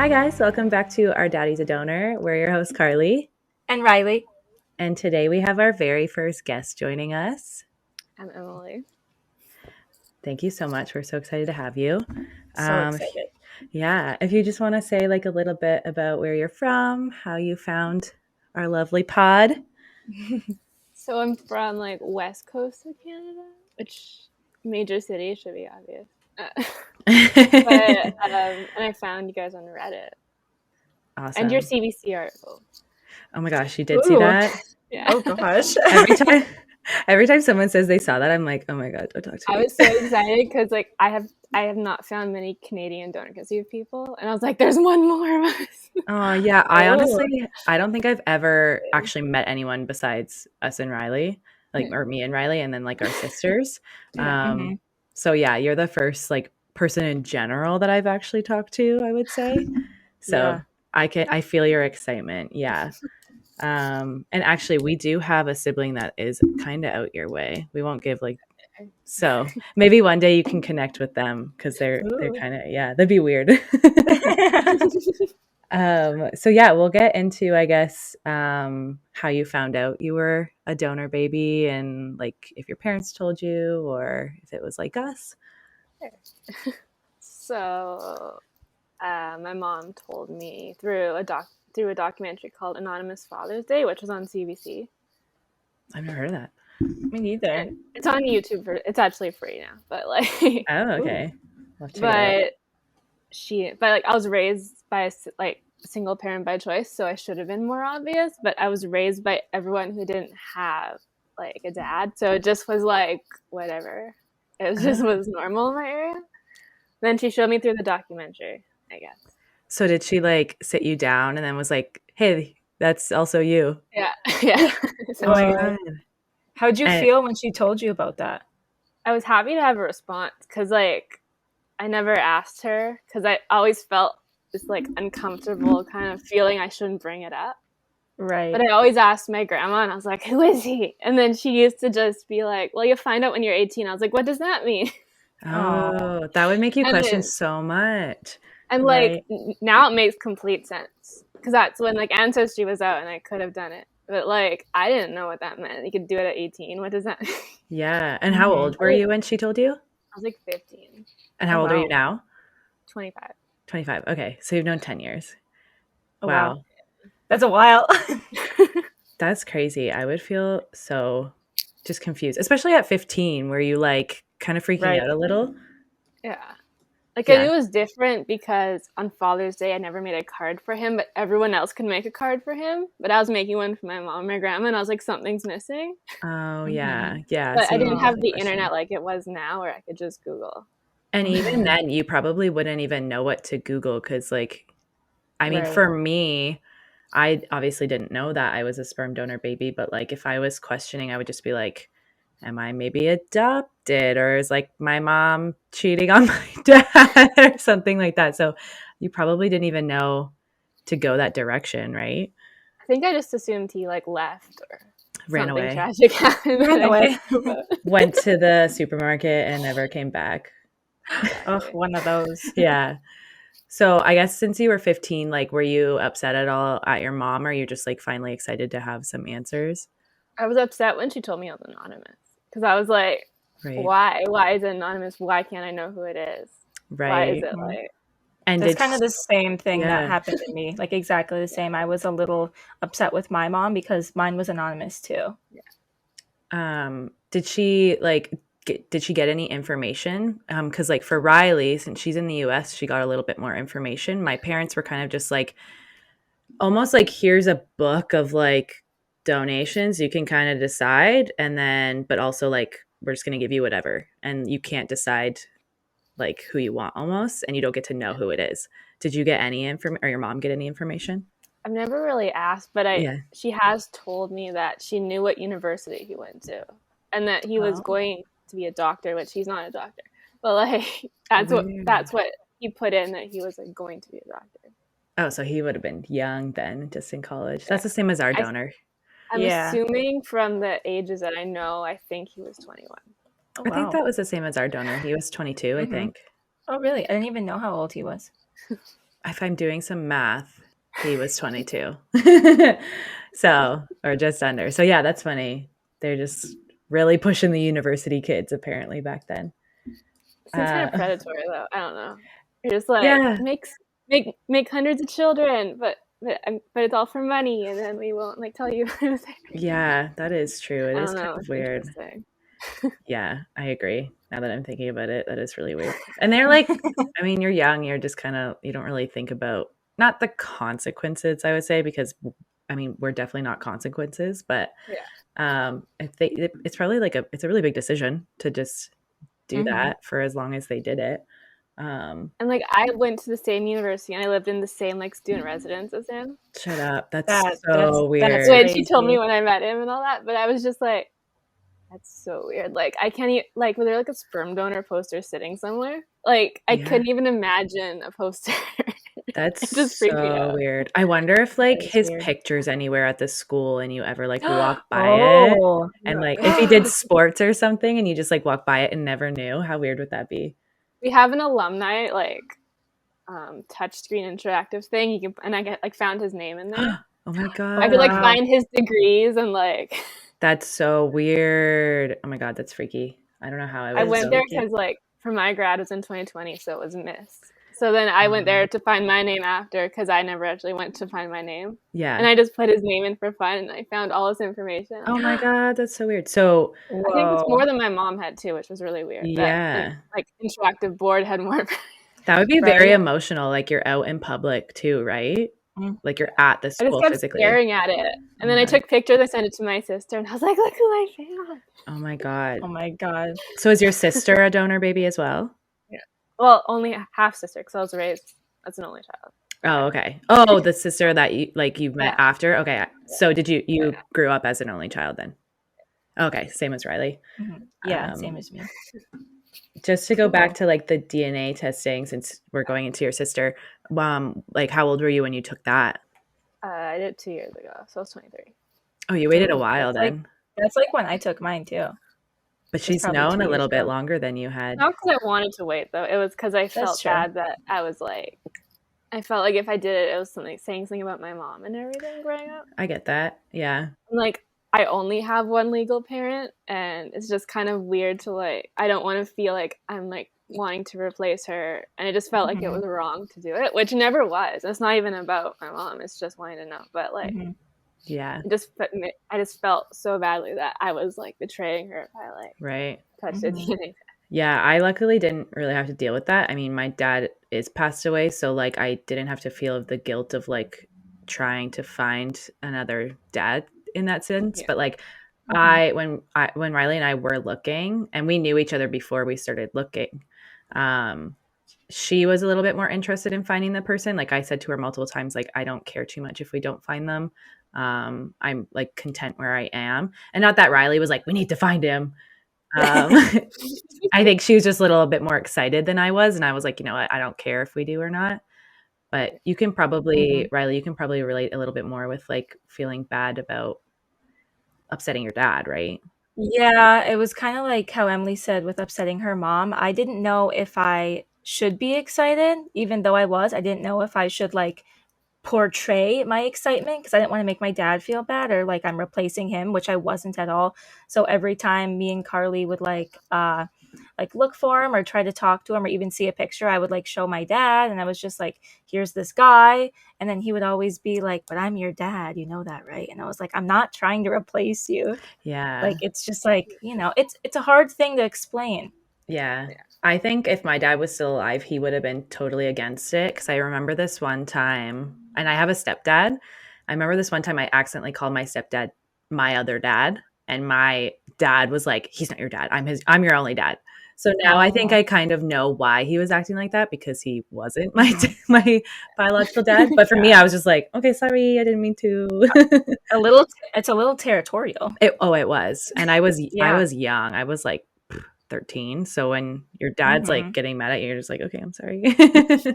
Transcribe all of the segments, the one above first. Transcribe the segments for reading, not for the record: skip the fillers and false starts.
Hi, guys. Welcome back to Our Daddy's a Donor. We're your host, Carly. And Riley. And today we have our very first guest joining us. I'm Emily. Thank you so much. We're so excited to have you. So excited. If you just want to say like a little bit about where you're from, how you found our lovely pod. So I'm from like west coast of Canada, which major city should be obvious. And I found you guys on Reddit. Awesome. And your CBC article. Oh my gosh, you did see that? Yeah. Oh gosh. Every time someone says they saw that, I'm like, oh my God, don't talk to me. I was so excited because like I have not found many Canadian donor conceived people, and I was like, there's one more of us. Oh yeah, I don't think I've ever actually met anyone besides us and Riley, or me and Riley, and then like our sisters. So yeah, you're the first like person in general that I've actually talked to, I would say. So Yeah. I feel your excitement. Yeah. And actually we do have a sibling that is kind of out your way. We won't give so maybe one day you can connect with them because they're kind of, that'd be weird. So yeah, we'll get into, I guess, how you found out you were a donor baby and like if your parents told you or if it was like us. So my mom told me through a documentary called Anonymous Father's Day, which was on CBC. I've never heard of that. Me neither. It's on YouTube. It's actually free now, but like. Oh, okay. But I was raised by a single parent by choice, so I should have been more obvious. But I was raised by everyone who didn't have like a dad, so it just was like whatever. It just was normal in my area. Then she showed me through the documentary, I guess. So did she like sit you down and then was like, "Hey, that's also you"? Yeah. Oh my God. How'd you feel when she told you about that? I was happy to have a response because like I never asked her because I always felt this like uncomfortable kind of feeling I shouldn't bring it up. Right. But I always asked my grandma and I was like, who is he? And then she used to just be like, well, you'll find out when you're 18. I was like, what does that mean? Oh, that would make you question so much. And like now it makes complete sense because that's when like Ancestry was out and I could have done it. But like I didn't know what that meant. You could do it at 18. What does that mean? Yeah. And how old were you when she told you? I was like 15. And how old are you now? 25. 25. Okay. So you've known 10 years. Oh, wow. That's a while. That's crazy. I would feel so just confused, especially at 15 where you like kind of freaking out a little. Yeah. Like I knew it was different because on Father's Day I never made a card for him, but everyone else could make a card for him. But I was making one for my mom and my grandma, and I was like, something's missing. Oh yeah, yeah. But I didn't have the internet like it was now, where I could just Google. And even then, you probably wouldn't even know what to Google because, like, I mean, for me, I obviously didn't know that I was a sperm donor baby, but like if I was questioning, I would just be like, am I maybe adopted or is like my mom cheating on my dad or something like that? So you probably didn't even know to go that direction, right? I think I just assumed he like left or ran something away. Tragic happened. Ran away. Went to the supermarket and never came back. Oh, one of those. Yeah. So I guess since you were 15, like, were you upset at all at your mom, or you just like finally excited to have some answers? I was upset when she told me I was anonymous because I was like, why? Why is it anonymous? Why can't I know who it is? Right. Why is it like? And it's kind of the same thing that happened to me, like exactly the same. I was a little upset with my mom because mine was anonymous too. Yeah. Did she get any information? Because like for Riley, since she's in the US, she got a little bit more information. My parents were kind of just like, almost like, here's a book of like donations. You can kind of decide. And then, but also like, we're just going to give you whatever. And you can't decide like who you want almost. And you don't get to know who it is. Did you get any information or your mom get any information? I've never really asked, but she has told me that she knew what university he went to and that he was going to be a doctor, which he's not a doctor. But like that's what he put in, that he was like going to be a doctor. Oh, so he would have been young then, just in college. That's the same as our donor. I'm assuming from the ages that I know, I think he was 21. I think that was the same as our donor. He was 22, I think. Oh, really? I didn't even know how old he was. if I'm doing some math, he was 22. So, or just under. So yeah, that's funny. They're just really pushing the university kids apparently back then. Seems kind of Uh, predatory though. I don't know. You're just like yeah, make hundreds of children, but it's all for money, and then we won't like tell you. yeah, that is true. It I is don't kind know. of It's weird. interesting. Yeah, I agree. Now that I'm thinking about it, that is really weird. And they're like, I mean, you're young, you're just kind of, you don't really think about not the consequences, I would say, because I mean, we're definitely not consequences, but Yeah. it's probably like it's a really big decision to just do Mm-hmm. that for as long as they did it. And like I went to the same university and I lived in the same like student residence as him. Shut up. That's That's so that's weird. Which he told me crazy. when I met him and all that, but I was just like, that's so weird. Like I can't even like was there like a sperm donor poster sitting somewhere? Like I Yeah. couldn't even imagine a poster. That's It just freaked me so out. weird. I wonder if like That is his weird. pictures anywhere at the school and you ever like walk by it Oh, and No. like if he did sports or something and you just like walk by it and never knew, how weird would that be? We have an alumni like touchscreen interactive thing. You can and I get like found his name in there. Oh my I oh could like God. wow. find his degrees and like That's so weird. Oh my God, that's freaky. I don't know how I I would That is went feel. there freaky. because like for my grad was in 2020, so it was missed. So then I went there to find my name after because I never actually went to find my name, and Yeah. I just put his name in for fun, and I found all his information. I was Oh my like, God, that's so weird. So, I think it's Whoa. more than my mom had too, which was really weird. That an yeah, like interactive board had more. that would be very Right? emotional. Like you're out in public too, right? Like you're at the I just school kept physically. staring at it, and then I Yeah. took pictures. I sent it to my sister, and I was like, "Look who I found!" Oh my God. Oh my God. So is your sister a donor baby as well? Yeah. Well, only a half sister because I was raised as an only child. Oh, okay. Oh, the sister that you met Yeah, after? Okay. So did you yeah. grew up as an only child then? Okay, same as Riley. Mhm. Yeah, same Um, as me. just to go back Cool. to like the DNA testing, since we're going into your sister, like how old were you when you took that? I did it 2 years ago, so I was 23. Oh, you waited a Ooh, while then. that's like when I took mine too. But It's she's probably known 2 a years little bit ago. longer than you had. Not because I wanted to wait though. It was because I That's felt true. bad that I was like, I felt like if I did it, it was something saying something about my mom and everything growing up. I get that. Yeah. And, like I only have one legal parent, and it's just kind of weird to like. I don't want to feel like I'm like wanting to replace her, and it just felt like it Mm-hmm. was wrong to do it, which never was. It's not even about my mom. It's just wanting to know, but like. Mm-hmm. Yeah. I just felt so badly that I was like betraying her if I like Right. touched a Mm-hmm. DNA. Yeah, I luckily didn't really have to deal with that. I mean, my dad is passed away, so like I didn't have to feel the guilt of like trying to find another dad in that sense. Yeah. But like Mm-hmm. when Riley and I were looking and we knew each other before we started looking, she was a little bit more interested in finding the person. Like I said to her multiple times, like I don't care too much if we don't find them. I'm like content where I am. And not that Riley was like, we need to find him. Um, I think she was just a little bit more excited than I was. And I was like, you know what? I don't care if we do or not. But you can Mm-hmm. probably, Riley, you can probably relate a little bit more with like feeling bad about upsetting your dad, right? Yeah, it was kind of like how Emily said with upsetting her mom. I didn't know if I should be excited, even though I was. I didn't know if I should like portray my excitement because I didn't want to make my dad feel bad or like I'm replacing him, which I wasn't at all. So every time me and Carly would like look for him or try to talk to him or even see a picture, I would like show my dad and I was just like, here's this guy. And then he would always be like, but I'm your dad, you know that, right? And I was like, I'm not trying to replace you. Yeah. Like it's just like, it's a hard thing to explain. Yeah. Yeah. I think if my dad was still alive, he would have been totally against it. Cause I remember this one time, and I have a stepdad. I remember this one time I accidentally called my stepdad my other dad. And my dad was like, he's not your dad. I'm your only dad. So now I think Oh. I kind of know why he was acting like that because he wasn't my Mhm. my biological dad. But for me, Yeah. I was just like, okay, sorry, I didn't mean to. It's a little territorial. It was. And I Yeah. was young. I was like 13. So when your dad's like Mhm. getting mad at you, you're just like, okay, I'm sorry. Yeah.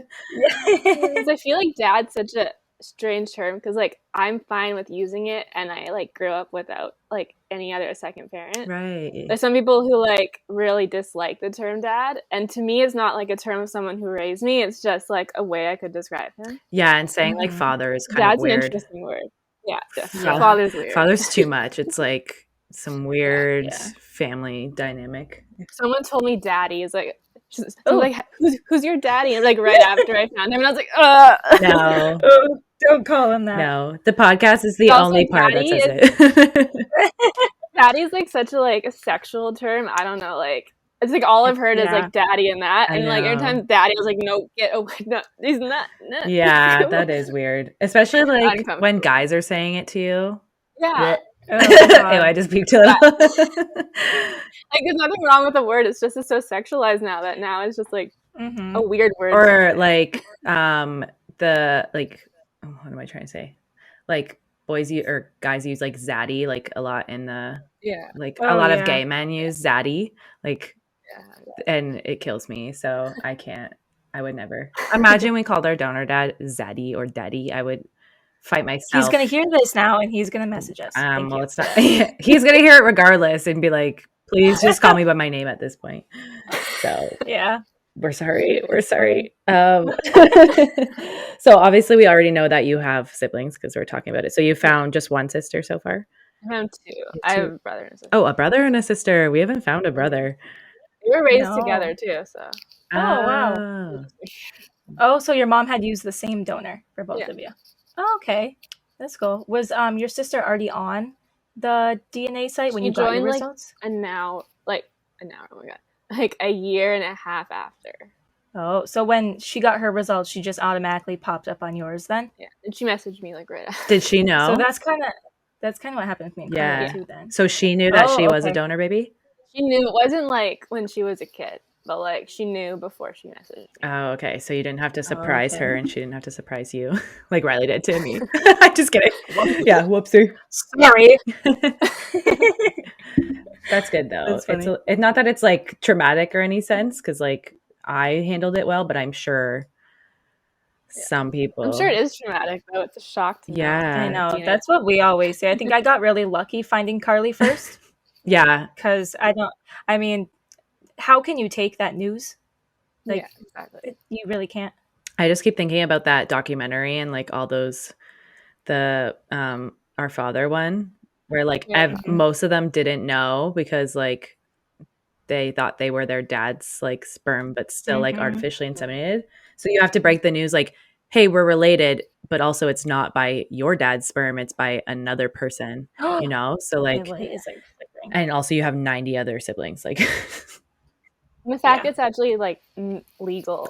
'Cause I feel like dad's such a strange term because like I'm fine with using it, and I like grew up without like any other second parent. Right. There's some people who like really dislike the term dad, and to me it's not like a term of someone who raised me, it's just like a way I could describe him. Yeah, and saying like Mhm. father is kind of Dad's an weird. interesting word. Yeah, Yeah. father's weird. Father's too much. It's like some weird Yeah. family dynamic. Someone told me daddy is like, Oh. like who's your daddy? And like right after I found him, and I was like, ugh. No, Oh, don't call him that. no. The podcast is the But also only part that daddy says is it. daddy's like such a like a sexual term. I don't know, like it's like all I've heard is Yeah. like daddy and that, I and like every know. time daddy, I was like, no, get away, no, he's not. No. Yeah, that is weird. Especially like when Uncomfortable. guys are saying it to you. Yeah, Oh, Ew, God. I just peeked a little. like there's nothing wrong with the word. It's just it's so sexualized now that now it's just like Mhm. a weird word. Or like the like what am I trying to say? Like boys or guys use like zaddy like a lot in the Yeah, like a Oh, lot of yeah. gay men use zaddy like yeah. and it kills me. So I can't. I would never. Imagine we called our donor dad zaddy or daddy. I would fight myself. He's gonna hear this now, and he's gonna message us. Thank Well, you. it's not. He's gonna hear it regardless and be like, "Please just call me by my name at this point." So Yeah. we're sorry. We're sorry. So obviously, we already know that you have siblings because we're talking about it. So you found just one sister so far? I have two. I have a brother and a sister. Oh, a brother and a sister. We haven't found a brother. We were raised No. together too, so Oh, wow. Oh. Oh, so your mom had used the same donor for both Yeah. of you. Oh, okay. That's cool. Was your sister already on the DNA site when She you got your joined, like, results? an hour, oh my god, like a year and a half after. Oh, so when she got her results, she just automatically popped up on yours then? Yeah, and she messaged me like right after. Did she know? So that's kind of what happened with me and Carly Yeah. too then. So she knew that she Oh, was a okay. donor baby? She knew. It wasn't like when she was a kid, but like she knew before she messaged me. Oh, okay. So you didn't have to surprise Okay. her and she didn't have to surprise you like Riley did to me. I'm just kidding. Yeah, whoopsie. Sorry. That's good though. That's funny. It's not that it's like traumatic or any sense because like I handled it well, but I'm sure some people. I'm sure it is traumatic though. It's a shock to know. Yeah. I know. DNA. That's what we always say. I think I got really lucky finding Carly first Yeah. because I mean, how can you take that news? Like, yeah, exactly. you really can't. I just keep thinking about that documentary and like all those Our Father one where like Yeah. most of them didn't know because like they thought they were their dad's like sperm but still like Mhm. artificially inseminated. So you have to break the news like, hey, we're related, but also it's not by your dad's sperm, it's by another person, you know? So My like light is like flickering. and also you have 90 other siblings like And the fact Yeah. it's actually like legal.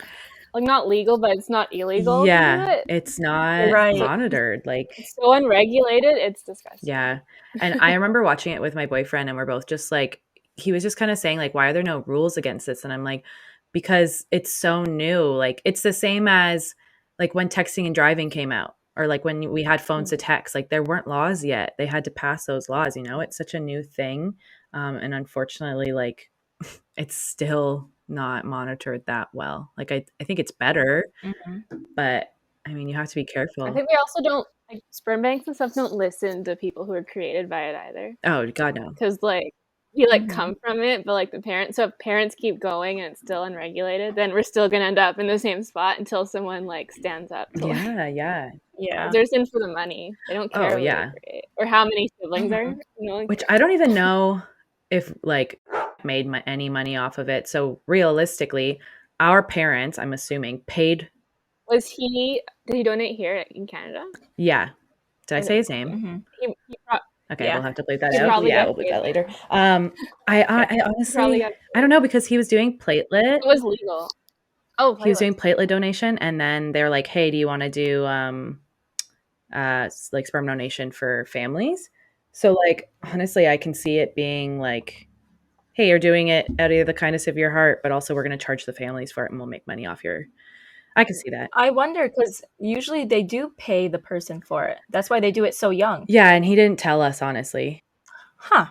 Like not legal, but it's not illegal to do yeah, it. it's not Right. monitored like It's so unregulated, it's disgusting. yeah. And I remember watching it with my boyfriend and we're both just like, he was just kind of saying like, why are there no rules against this? And I'm like, because it's so new. Like it's the same as like when texting and driving came out or like when we had phones to text, like there weren't laws yet. They had to pass those laws, you know, it's such a new thing. And unfortunately, like it's still not monitored that well. Like I think it's better, Mhm. but I mean, you have to be careful. I think we also don't like sperm banks and stuff don't listen to people who are created by it either. Oh God, no. Because like you like Mhm. come from it, but like the parents. So if parents keep going and it's still unregulated, then we're still gonna end up in the same spot until someone like stands up. To, like, Yeah. Yeah. they're just in for the money. They don't care Oh, what yeah. they create or how many siblings are. Mhm. No one Which cares. I don't even know if like made any money off of it. So realistically, our parents, I'm assuming, paid. Did he donate here in Canada? Yeah. Did I say his name? Mhm. He pro- Okay, Yeah. we'll have to bleep that He out. probably Yeah, got we'll bleep paid that later. there. I probably honestly, got I don't know because he was doing platelet. It was legal. Oh, He was doing platelet donation, and then they're like, "Hey, do you want to do like sperm donation for families?" So like honestly, I can see it being like, hey, you're doing it out of the kindness of your heart, but also we're going to charge the families for it and we'll make money off your. I can see that. I wonder because usually they do pay the person for it. That's why they do it so young. Yeah, and he didn't tell us, honestly. Huh.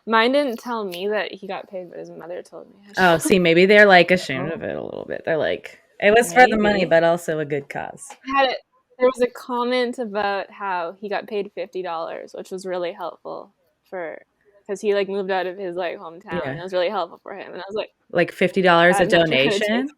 Mine didn't tell me that he got paid, but his mother told me. Oh, see, maybe they're like ashamed of it a little bit. They're like, it was for the money, Maybe. but also a good cause. There was a comment about how he got paid $50, which was really helpful because he like moved out of his like hometown, and it was really helpful for him. And I was like $50 a I'm not sure how to take donation.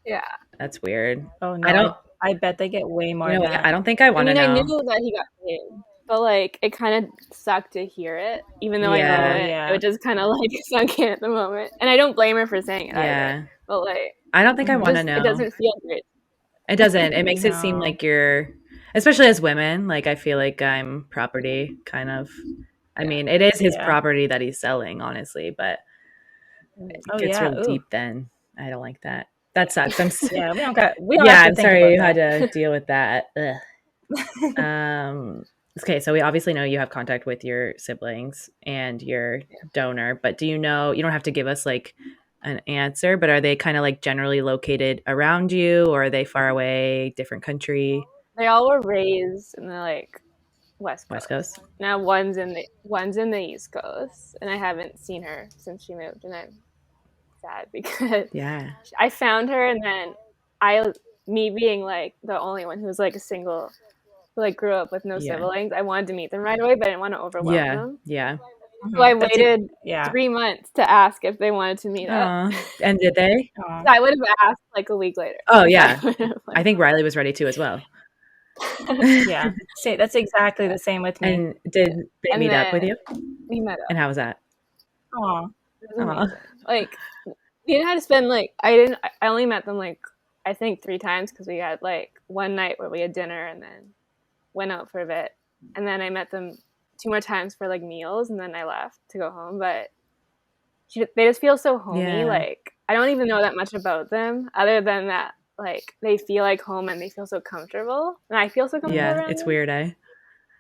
Yeah, That's weird. Oh I no, don't. I bet they get way more You know, than like, that. I don't think I I want to mean, I knew know. that he got paid, but like it kind of sucked to hear it, even though I know Yeah. it. Yeah. It just kind of like sunk in at the moment, and I don't blame her for saying it either. Yeah. But like, I don't think I want to just it know. doesn't feel great. It doesn't. It makes it seem No. like you're, especially as women, like I feel like I'm property kind of. I mean, it is his Yeah. property that he's selling, honestly, but it Oh gets yeah. real Ooh. deep then. I don't like that. That sucks. Yeah, we don't yeah, have to I'm think sorry about you had that. to deal with that. Okay, so we obviously know you have contact with your siblings and your donor, but do you know, you don't have to give us like an answer, but are they kind of like generally located around you, or are they far away, different country? They all were raised in the like West West Coast. Coast? Now one's in the East Coast, and I haven't seen her since she moved, and I'm sad because Yeah. I found her, and then me being like the only one who was like a single, who like grew up with no Yeah. siblings, I wanted to meet them right away, but I didn't want to overwhelm Yeah. them. Yeah. So I That's waited yeah. 3 months to ask if they wanted to meet up. Aw. And did they? Aw. I would have asked like a week later. Oh, if yeah. would have, I think Riley was ready too as well. Yeah. See, that's exactly the same with me. And did they and meet up with then you? we met up. And how was that? Aw. It was Aw. amazing. Like we didn't have to spend like I only met them like I think 3 times because we had like one night where we had dinner and then went out for a bit, and then I met them 2 more times for like meals, and then I left to go home. But they just feel so homey. Yeah. Like I don't even know that much about them other than that like they feel like home and they feel so comfortable, and I feel so comfortable Yeah. around It's them. weird, eh?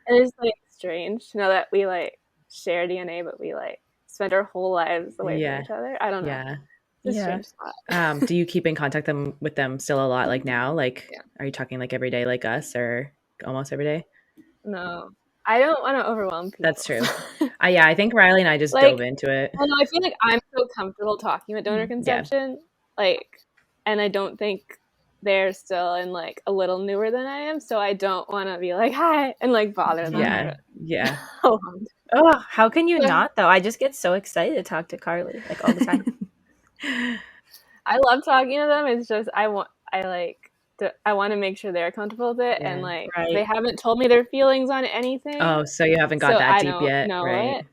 And it's like strange to know that we like share DNA, but we like spend our whole lives away Yeah. from each other. I don't know. Yeah. It's a Yeah. strange thought. Do you keep in contact with them still a lot, like now? Like, Yeah. are you talking like every day like us, or almost every day? No, I don't want to overwhelm people. That's true. Yeah, I think Riley and I just Like, dove into it. well, no, I feel like I'm so comfortable talking about donor Yeah. conception, like, and I don't think they're still in like a little newer than I am, so I don't want to be like hi and like bother them. Yeah. Yeah. Oh, how can you not though? I just get so excited to talk to Carly like all the time. I love talking to them. It's just I want to make sure they're comfortable with it, Yeah. and like Right. they haven't told me their feelings on anything. Oh, so you haven't got So that I deep don't yet, know right? it.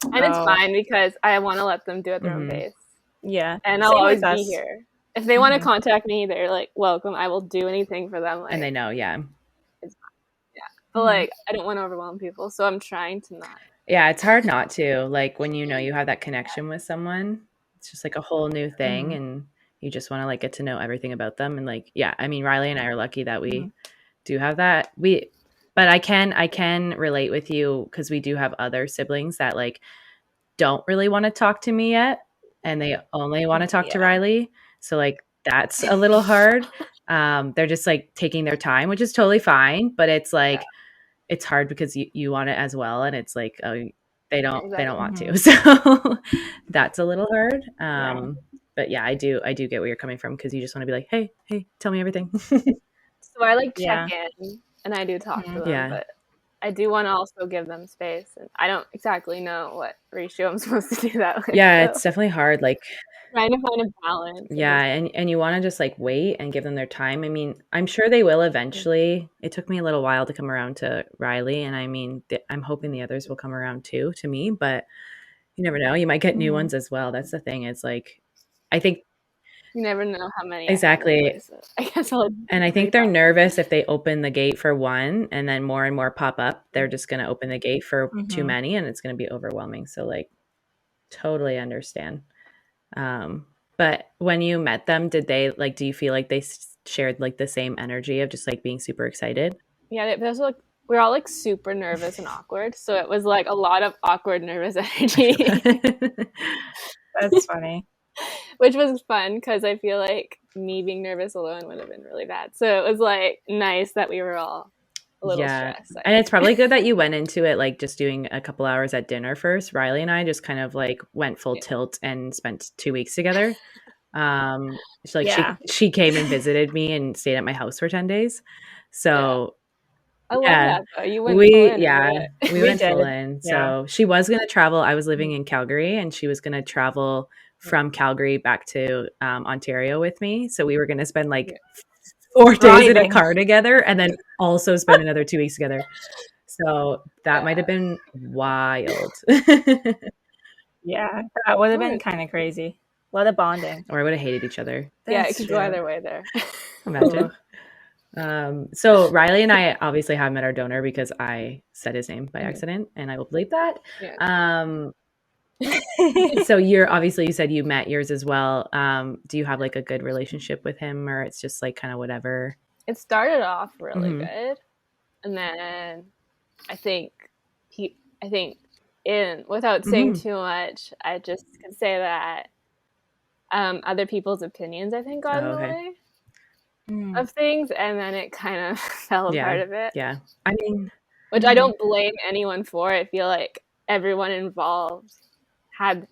And it's Oh. fine because I want to let them do it at their own Mhm. pace. Yeah. And I'll Same always with us. be here. If they want to Mhm. contact me, they're like welcome. I will do anything for them. Like, And they know, yeah. but Mhm. like I don't want to overwhelm people, so I'm trying to not. Yeah, it's hard not to. Like when you know you have that connection with someone, it's just like a whole new thing, Mhm. and you just want to like get to know everything about them. And like, yeah, I mean, Riley and I are lucky that we do have that. But I can relate with you because we do have other siblings that like don't really want to talk to me yet, and they only want to talk to Yeah. Riley. So like that's a little hard. They're just like taking their time, which is totally fine, but it's like it's hard because you want it as well, and it's like, oh, they don't want to. Mhm. So that's a little hard. Yeah. But yeah, I do get where you're coming from because you just want to be like, hey, tell me everything. So I like Yeah. check in and I do talk to them, Yeah. but I do want to also give them space, and I don't exactly know what ratio I'm supposed to do that with. Yeah, so it's definitely hard. Like, trying to find a balance. yeah, and you want to just like wait and give them their time. I mean, I'm sure they will eventually. It took me a little while to come around to Riley, and I mean, I'm hoping the others will come around too to me, but you never know. You might get new Mhm. ones as well. That's the thing. It's like, I think You never know how many. exactly. I have, so I guess I'll. And I think they're nervous if they open the gate for one and then more and more pop up, they're just going to open the gate for too Mhm. many and it's going to be overwhelming. So like totally understand. But when you met them, did they like, do you feel like they shared like the same energy of just like being super excited? Yeah, but also like we were all like super nervous and awkward, so it was like a lot of awkward, nervous energy, That's funny. which was fun because I feel like me being nervous alone would have been really bad. So it was like nice that we were all a little stressed. And it's probably good that you went into it like just doing a couple hours at dinner first. Riley and I just kind of like went full tilt and spent 2 weeks together. She came and visited me and stayed at my house for 10 days. So I love Yeah. that though. You went full in and did it. We We went full did. in. Yeah. So she was going to travel. I was living in Calgary and she was going to travel from Calgary back to Ontario with me. So we were going to spend like Yeah. 4 days in a Driving. car together and then also spend another 2 weeks together. So that might have been wild. Yeah, that would have been Fun. kind of crazy. A lot of bonding. Or I would have hated each other. Yeah, it That's could true. go either way there. Imagine. So Riley and I obviously have met our donor because I said his name by accident and I will believe that. Yeah. So you said you met yours as well. Do you have like a good relationship with him or it's just like kind of whatever? It started off really Mhm. good. And then I think in without saying too much, I just could say that other people's opinions I think got in Oh, the okay. way Mm. of things, and then it kind of fell apart a bit. Yeah. I mean, Which I don't blame anyone for. I feel like everyone involved has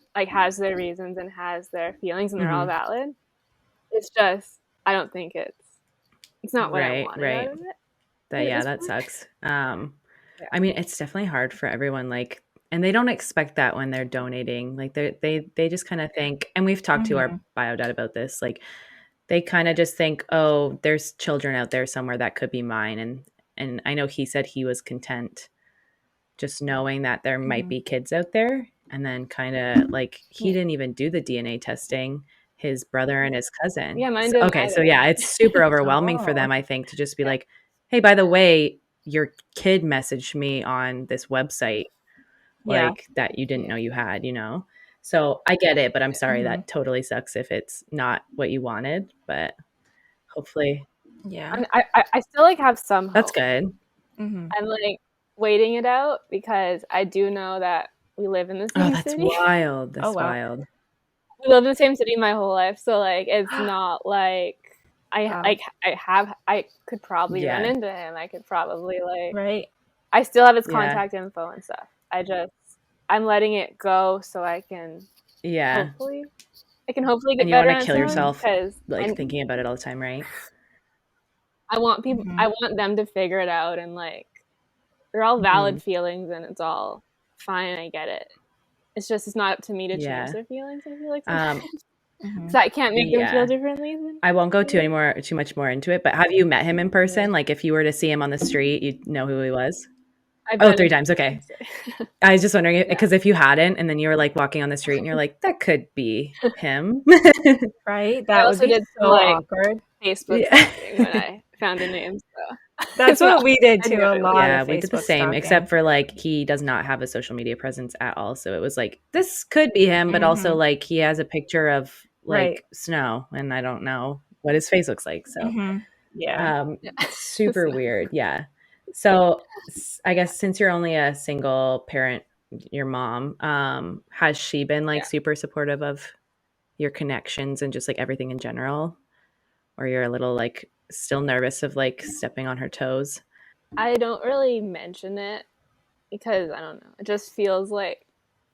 their reasons and has their feelings, and they're all valid. It's just I don't think it's not what I wanted out of it. That sucks. Yeah. I mean, it's definitely hard for everyone. Like, and they don't expect that when they're donating. Like, they just kind of think, and we've talked to our bio dad about this. Like, they kind of just think, oh, there's children out there somewhere that could be mine. And I know he said he was content just knowing that there might be kids out there. And then kind of like he didn't even do the DNA testing. His brother and his cousin. Yeah, mine didn't Okay, so either. yeah, it's super overwhelming for them, I think, to just be like, hey, by the way, your kid messaged me on this website Yeah. like that you didn't know you had, So I get it, but I'm sorry, Mhm. that totally sucks if it's not what you wanted, but hopefully Yeah. I still have some hope. that's good. Mm-hmm. I'm waiting it out because I do know that we live in the same Oh, that's city. wild. That's Oh, wow. wild. We live in the same city my whole life, so it's not like I could probably run into him. I could probably right. I still have his contact info and stuff. I'm letting it go so I can hopefully get And you better want to kill on yourself because thinking about it all the time, right? I want people I want them to figure it out and they're all valid feelings and it's all fine. I get it. It's just it's not up to me to change their feelings. I feel like sometimes. So I can't make them feel differently. I won't go too much more into it, but have you met him in person? Like if you were to see him on the street, you'd know who he was? Oh, 3 times. Okay. I was just wondering because if you hadn't and then you were walking on the street and you're like, that could be him. Right? That would be so awkward. Facebook stalking when I found a name. So that's what we did too. A lot. Yeah, we did the same, stalking. Except for he does not have a social media presence at all. So it was this could be him, but also he has a picture of snow, and I don't know what his face looks like. So super weird. Yeah. So I guess since you're only a single parent, your mom, has she been super supportive of your connections and just everything in general? Or you're a little still nervous of stepping on her toes? I don't really mention it because I don't know. It just feels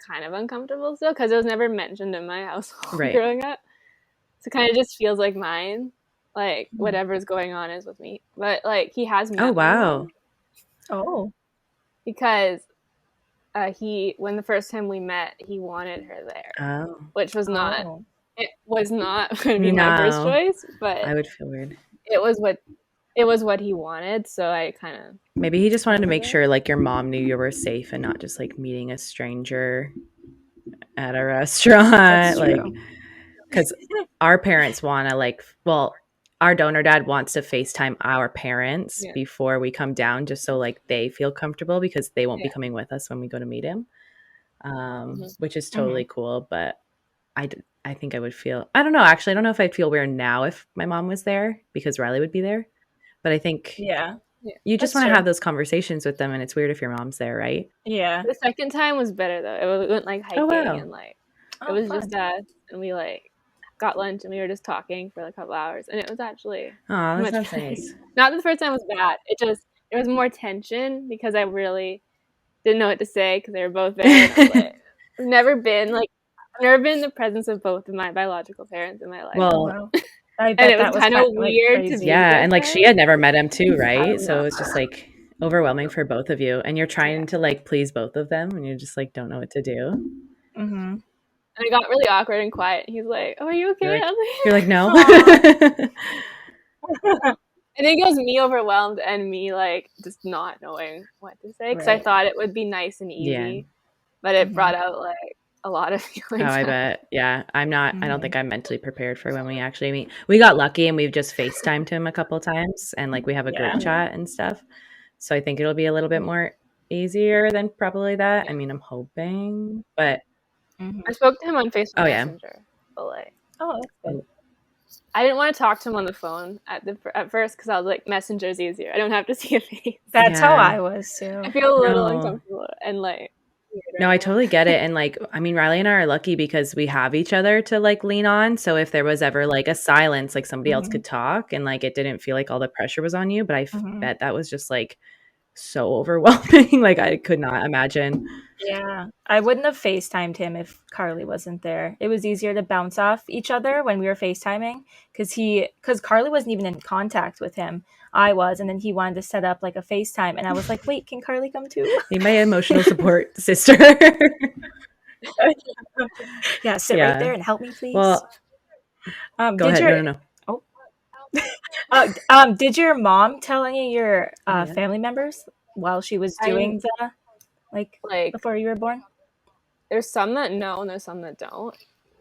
kind of uncomfortable still because it was never mentioned in my household growing up. So it kind of just feels like mine. Whatever's going on is with me. But he has met my mom. Oh. Because when the first time we met, he wanted her there. Oh. Which was not it was not going to be my first choice, but I would feel weird. It was what he wanted, so I kind of maybe he just wanted to make sure your mom knew you were safe and not just meeting a stranger at a restaurant. That's true. Because our parents want to our donor dad wants to FaceTime our parents before we come down just so they feel comfortable because they won't be coming with us when we go to meet him, which is totally cool. But I think I would feel, I don't know, actually, I don't know if I'd feel weird now if my mom was there because Riley would be there. But I think you just want to have those conversations with them, and it's weird if your mom's there, right? Yeah. The second time was better though. It went hiking and it was fun. Just us, and we got lunch and we were just talking for a couple hours, and it was actually that sounds nice. Not that the first time was bad. There was more tension because I really didn't know what to say because they were both there. And I was I've never been in the presence of both of my biological parents in my life. Well, I bet and it was kind of weird to be and she had never met him too, right? So it was just overwhelming for both of you, and you're trying to like please both of them, and you just like don't know what to do. Mm-hmm. And it got really awkward and quiet. He's like, "Oh, are you okay?" You're like no. I think it was me overwhelmed and me like just not knowing what to say because I Right. thought it would be nice and Yeah. easy, but it brought out like a lot of Oh, feelings. I bet. Yeah. I don't Mhm. think I'm mentally prepared for when we actually meet. We got lucky and we've just FaceTimed him a couple times and like we have a group Yeah. chat and stuff. So I think it'll be a little bit more easier than probably that. Yeah. I mean, I'm hoping, but Mhm. I spoke to him on Facebook oh yeah. Messenger, but like Oh, that's good. I didn't want to talk to him on the phone at first because I was like, Messenger's easier. I don't have to see a face. That's how Yeah. I was too. I feel a little No. uncomfortable and like weird No, right I now. totally get it. And like, I mean, Riley and I are lucky because we have each other to like lean on. So if there was ever like a silence, like somebody else Mhm. could talk and like it didn't feel like all the pressure was on you. But Mhm. bet that was just like so overwhelming. Like I could not imagine. Yeah. I wouldn't have FaceTimed him if Carly wasn't there. It was easier to bounce off each other when we were FaceTiming because Carly wasn't even in contact with him. I was, and then he wanted to set up like a FaceTime, and I was like, "Wait, can Carly come too?" Need my emotional support sister. Yeah, sit right there Yeah. and help me, please. Well, go Did ahead. your No. did your mom tell any of your Oh, yeah. family members while she was I doing the like before you were born? there's some that know and there's some that don't.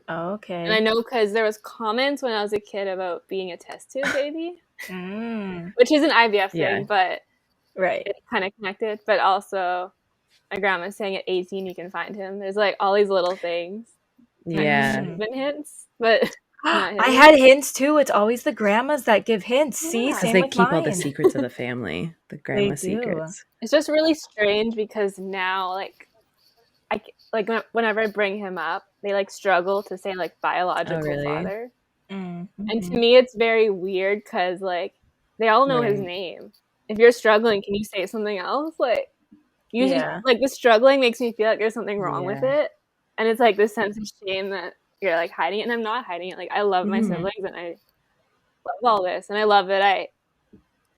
Oh, And I okay. know because there was comments when I was a kid about being a test tube baby, Mm, which is an IVF Yeah. thing, but right. it's kind of connected. But also, my grandma's saying at 18 you can find him. There's like all these little things. Yeah. Mm. Been hints, but not I hints. had hints too. It's always the grandmas that give hints. See, Yeah. Because same they with keep all the mine. secrets of the family, the They grandma do. secrets. It's just really strange because now, like, whenever I bring him up, they like struggle to say like Oh, biological really? father. Mm, And to mhm. me, it's very weird because like they all know his Right. name. If you're struggling, can you say something else? Like usually, Yeah. like the struggling makes me feel like there's something wrong with Yeah. it, and it's like this sense of shame that you're like hiding it. And I'm not hiding it. Like I love my Mhm. siblings, and I love all this, and I love that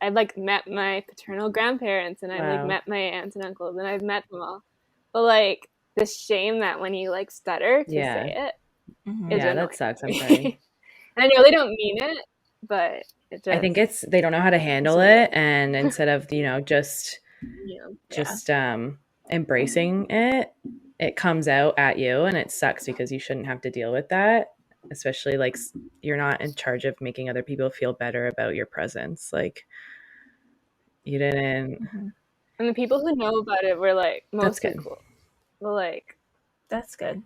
I've like met my paternal grandparents, and I've like Wow. met my aunts and uncles, and I've met them all. But like the shame that when you like stutter to Yeah. say it is Mhm. Yeah, that annoying sucks. to I'm sorry. me. And I know they don't mean it, but it I think just they don't know how to handle it, and instead of, just you know. Yeah. just embracing it, it comes out at you and it sucks because you shouldn't have to deal with that, especially like you're not in charge of making other people feel better about your presence. Like you didn't. Mhm. And the people who know about it were like That's mostly good. cool. But like That's good.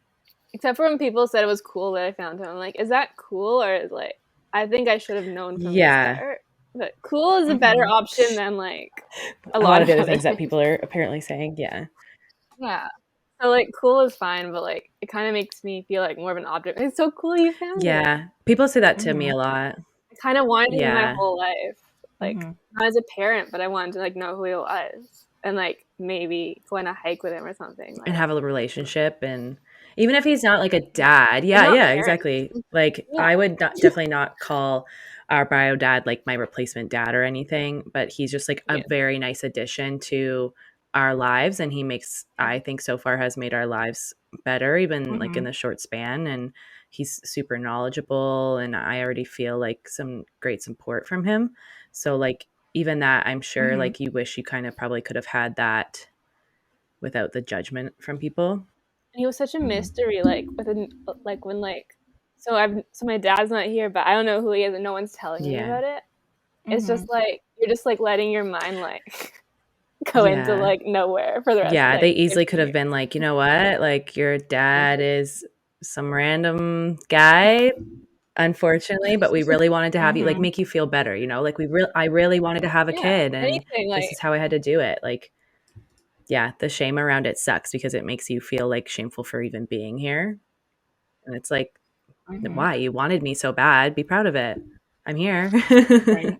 except for when people said it was cool that I found him. I'm like, is that cool or is like I think I should have known from the Yeah. start. But cool is a better option than like a A lot lot of of the other other things that things. people are apparently saying. Yeah. Yeah. So like cool is fine, but like it kind of makes me feel like more of an object. It's so cool you found it. Yeah. People say that to me Mhm. a lot. I kind of wanted him my Yeah. whole life. Like Mhm. not as a parent, but I wanted to like know who he was and like maybe go on a hike with him or something. And Like have a relationship, and even if he's not like a dad, but not yeah, married. exactly. Like Yeah. I would definitely not call our bio dad like my replacement dad or anything, but he's just like a Yeah. very nice addition to our lives, and he makes, I think so far has made our lives better even like in Mhm. the short span. And he's super knowledgeable, and I already feel like some great support from him. So like even that, I'm sure Mhm. like you wish you kind of probably could have had that without the judgment from people. And he was such a Mhm. mystery, like within like when like so my dad's not here, but I don't know who he is and no one's telling me Yeah. about it. It's Mhm. just like you're just like letting your mind like go into Yeah. like nowhere for the rest Yeah, they like easily 15 could have years. been like, "You know what? Like your dad is some random guy, unfortunately, but we really wanted to have you like Mhm. make you feel better, like I really wanted to have a Yeah, kid and anything this like is how I had to do it." Like, yeah, the shame around it sucks because it makes you feel like shameful for even being here. And it's like, Mhm. why? You wanted me so bad. Be proud of it. I'm here. Right.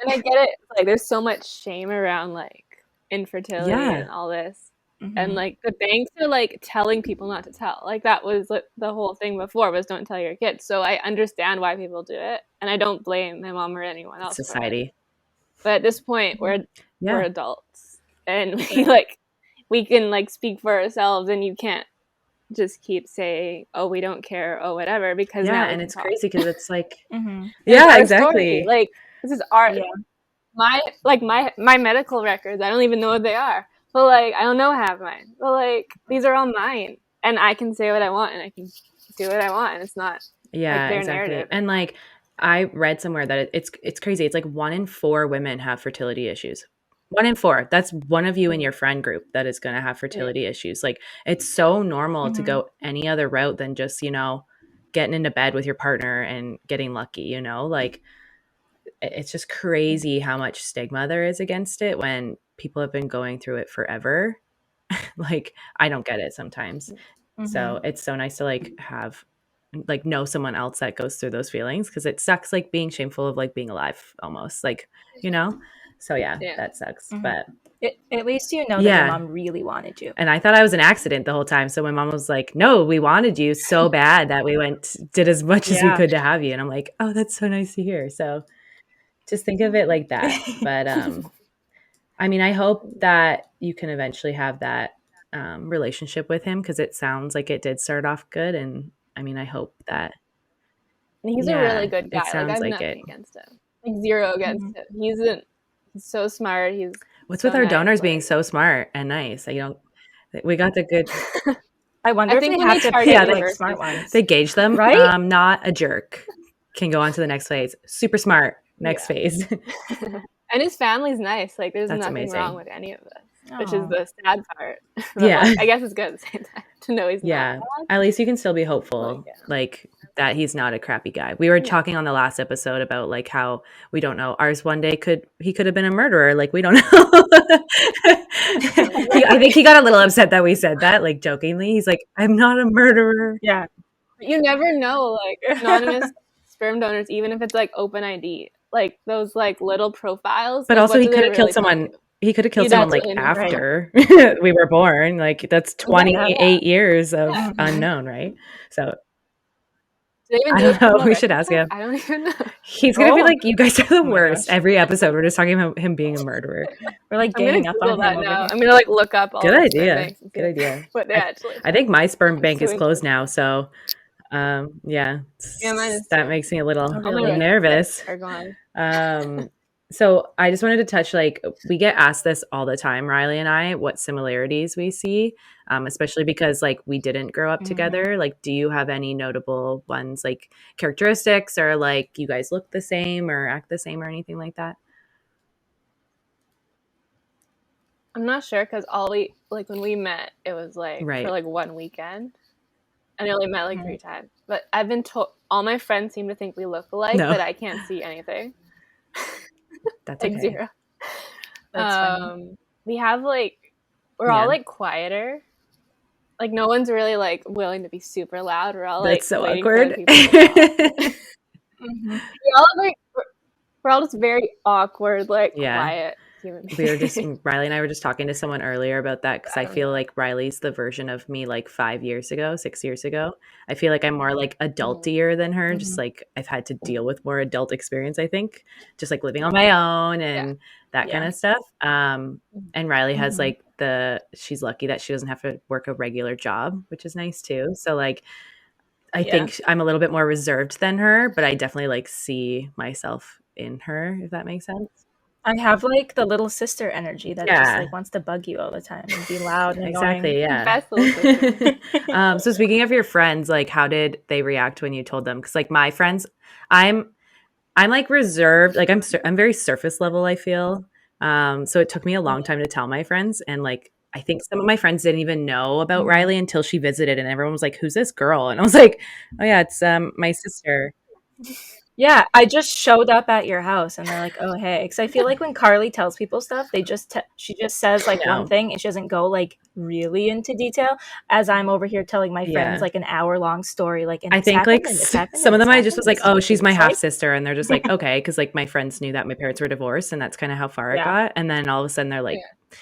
and I get it. Like there's so much shame around like infertility Yeah. and all this. And Mhm. like the banks are like telling people not to tell. Like that was like, the whole thing before was don't tell your kids. So I understand why people do it, and I don't blame my mom or anyone else for it. Society. But at this point, we're Yeah. we're adults and we can speak for ourselves, and you can't just keep saying, oh, we don't care, oh, whatever, because Yeah, now we and can it's talk. crazy because it's like, Mm-hmm. It's yeah, our story. exactly. Like, this is our Yeah. my medical records. I don't even know what they are, but like I don't know half mine. But like these are all mine, and I can say what I want, and I can do what I want, and it's not like Yeah, their exactly. narrative. And like I read somewhere that it's crazy. It's like 1 in 4 women have fertility issues. 1 in 4. That's one of you in your friend group that is going to have Yeah. fertility issues. Like it's so normal to Mm-hmm. go any other route than just, getting into bed with your partner and getting lucky, like it's just crazy how much stigma there is against it when people have been going through it forever. Like I don't get it sometimes. So Mm-hmm. it's so nice to know someone else that goes through those feelings, because it sucks like being shameful of like being alive almost, like, so yeah, Yeah. that sucks. Mm-hmm. But At least you know that your yeah, mom really wanted you. and I thought I was an accident the whole time. So my mom was like, no, we wanted you so bad that we did as much as we Yeah. could to have you. And I'm like, oh, that's so nice to hear. So just think of it like that. But I mean, I hope that you can eventually have that relationship with him, because it sounds like it did start off good. And I mean, I hope that, And he's a really yeah, good it guy. Like I sounds have like it. nothing against him. Like zero against Mm-hmm. him. He's so smart. He's What's with so our nice. donors being Like so smart and nice? We got the good, I I wonder if think they when they have to target pick yeah, like universities, smart ones, they gauge them. right? Not a jerk. Can go on to the next phase. Super smart. Next yeah. phase. And his family's nice. Like there's That's nothing wrong amazing. with any of us, which is Oh. the sad part. But Yeah. like I guess it's good at the same time to know he's not Yeah. bad. At least you can still be Like hopeful, like that he's not a crappy guy. We were yeah. talking on the last episode about like how we don't know. Ours one day he could have been a murderer. Like we don't know. I think he got a little upset that we said that, like jokingly. He's like, I'm not a murderer. Yeah. You never know, like anonymous sperm donors, even if it's like open ID, like those like little profiles, But like also what he do could they have killed really tell someone. you? He could have killed You someone don't like really know. Right. after we were born. Like that's Yeah. 28 years of Yeah. Mm-hmm. unknown, right? So Do they even I do a don't know. criminal We should record ask check? him. I don't even know. He's gonna be Oh. like, you guys are the Oh my worst. gosh. Every episode, we're just talking about him being a murderer. We're like I'm gonna ganging up Google on him that over now. here. I'm gonna like look up all Good the sperm idea. banks and see Good idea. what they actually I say. think my sperm I'm bank is so closed interested. now, so yeah, Yeah, mine is that too. makes me a Oh, little All my really? records nervous. are gone. So I just wanted to touch, like, we get asked this all the time, Riley and I, what similarities we see, especially because like we didn't grow up Mm-hmm. together. Like, do you have any notable ones, like characteristics, or like you guys look the same or act the same or anything like that? I'm not sure because all we like when we met, it was like for Right. like one weekend, and I only met like 3 Right. times. But I've been told all my friends seem to think we look alike, No, but I can't see anything. that's Like okay. zero. That's funny. We have like we're all Yeah, like quieter. Like no one's really like willing to be super loud. We're all like that's so waiting for other awkward. people to talk. Mm-hmm. we all like we're all just very awkward, like Yeah. quiet human beings. We were just Riley and I were just talking to someone earlier about that, because I feel like Riley's the version of me like 5 years ago, 6 years ago. I feel like I'm more like adultier than her. Just Mm-hmm. like I've had to deal with more adult experience, I think, just like living on my own Yeah. and that kind Yeah. of stuff. And Riley has Mm-hmm. like she's lucky that she doesn't have to work a regular job, which is nice too. So like I Yeah. think I'm a little bit more reserved than her, but I definitely like see myself in her, if that makes sense. I have like the little sister energy that just Yeah, like wants to bug you all the time and be loud and exactly. Yeah. Best little sister. annoying. So speaking of your friends, like how did they react when you told them? Because like my friends, I'm like reserved. Like I'm very surface level, I feel. So it took me a long time to tell my friends, and like I think some of my friends didn't even know about Mhm. Riley until she visited, and everyone was like, "Who's this girl?" And I was like, "Oh yeah, it's my sister." Yeah, I just showed up at your house and they're like, "Oh, hey." Because I feel like when Carly tells people stuff, she just says like one No, thing and she doesn't go like really into detail. As I'm over here telling my friends yeah. like an hour-long story, like, and I this think happened like and this happened some and of this them I just happened was and like, this "Oh, is what she's it my looks half like. sister," and they're just like, "Okay," because like my friends knew that my parents were divorced, and that's kind of how far it Yeah. got. And then all of a sudden they're like, Yeah.